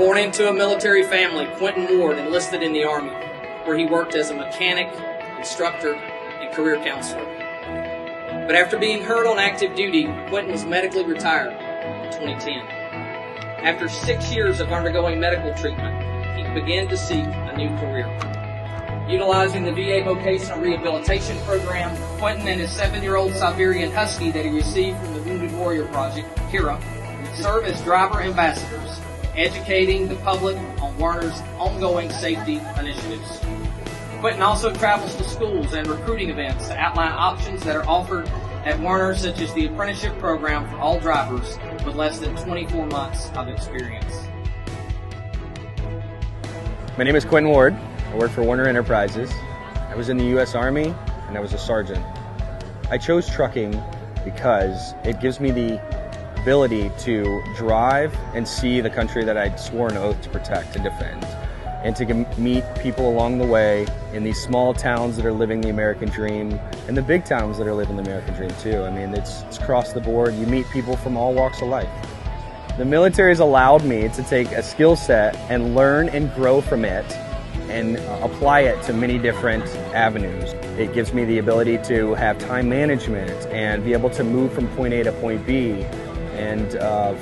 Born into a military family, Quinton Ward enlisted in the Army, where he worked as a mechanic, instructor, and career counselor. But after being hurt on active duty, Quinton was medically retired in 2010. After 6 years of undergoing medical treatment, he began to seek a new career. Utilizing the VA Vocational Rehabilitation Program, Quinton and his 7-year-old Siberian Husky that he received from the Wounded Warrior Project, Kira, serve as driver ambassadors, educating the public on Werner's ongoing safety initiatives. Quinton also travels to schools and recruiting events to outline options that are offered at Werner, such as the apprenticeship program for all drivers with less than 24 months of experience. My name is Quinton Ward. I work for Werner Enterprises. I was in the U.S. Army and I was a sergeant. I chose trucking because it gives me the ability to drive and see the country that I'd sworn an oath to protect and defend, and to meet people along the way in these small towns that are living the American dream and the big towns that are living the American dream too. I mean, it's across the board. You meet people from all walks of life. The military has allowed me to take a skill set and learn and grow from it and apply it to many different avenues. It gives me the ability to have time management and be able to move from point A to point B and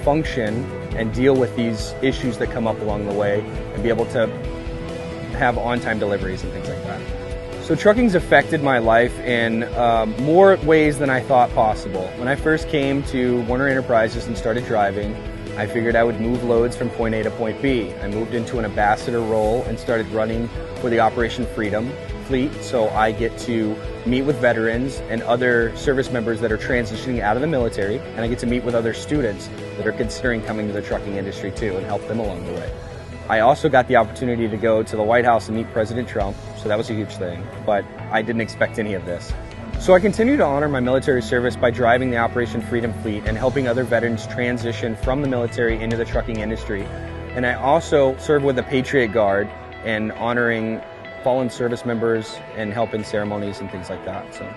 function and deal with these issues that come up along the way and be able to have on-time deliveries and things like that. So trucking's affected my life in more ways than I thought possible. When I first came to Werner Enterprises and started driving, I figured I would move loads from point A to point B. I moved into an ambassador role and started running for the Operation Freedom fleet, so I get to meet with veterans and other service members that are transitioning out of the military, and I get to meet with other students that are considering coming to the trucking industry too and help them along the way. I also got the opportunity to go to the White House and meet President Trump, so that was a huge thing, but I didn't expect any of this. So I continue to honor my military service by driving the Operation Freedom fleet and helping other veterans transition from the military into the trucking industry. And I also serve with the Patriot Guard and honoring fallen service members and helping ceremonies and things like that. So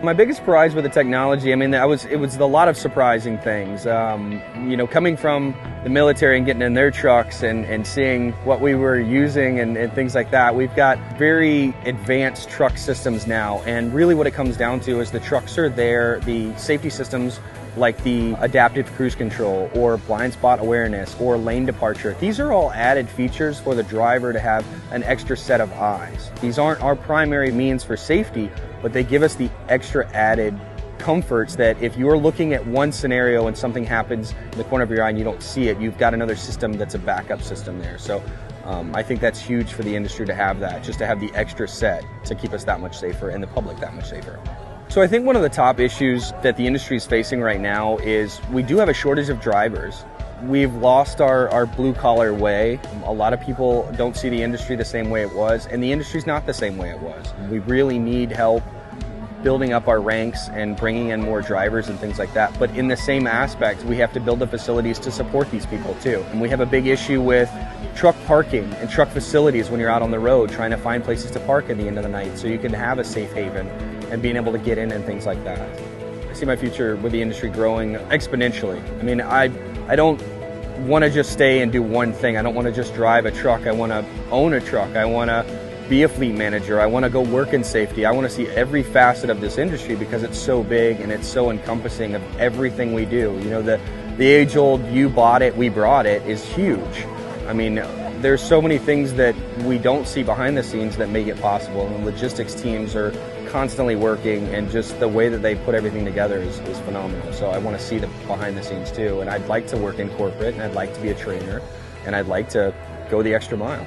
my biggest surprise with the technology, I mean, it was a lot of surprising things. You know, coming from the military and getting in their trucks and seeing what we were using and things like that. We've got very advanced truck systems now, and really what it comes down to is the trucks are there, the safety systems like the adaptive cruise control or blind spot awareness or lane departure. These are all added features for the driver to have an extra set of eyes. These aren't our primary means for safety, but they give us the extra added comforts that if you're looking at one scenario and something happens in the corner of your eye and you don't see it, you've got another system that's a backup system there. So I think that's huge for the industry to have that, just to have the extra set to keep us that much safer and the public that much safer. So I think one of the top issues that the industry is facing right now is we do have a shortage of drivers. We've lost our blue-collar way. A lot of people don't see the industry the same way it was, and the industry's not the same way it was. We really need help building up our ranks and bringing in more drivers and things like that. But in the same aspect, we have to build the facilities to support these people too. And we have a big issue with truck parking and truck facilities when you're out on the road trying to find places to park at the end of the night so you can have a safe haven and being able to get in and things like that. I see my future with the industry growing exponentially. I mean, I don't want to just stay and do one thing. I don't want to just drive a truck. I want to own a truck. I want to be a fleet manager. I want to go work in safety. I want to see every facet of this industry because it's so big and it's so encompassing of everything we do. You know, the age-old "you bought it, we brought it" is huge. I mean, there's so many things that we don't see behind the scenes that make it possible, and logistics teams are constantly working, and just the way that they put everything together is phenomenal. So I want to see the behind the scenes too, and I'd like to work in corporate, and I'd like to be a trainer, and I'd like to go the extra mile.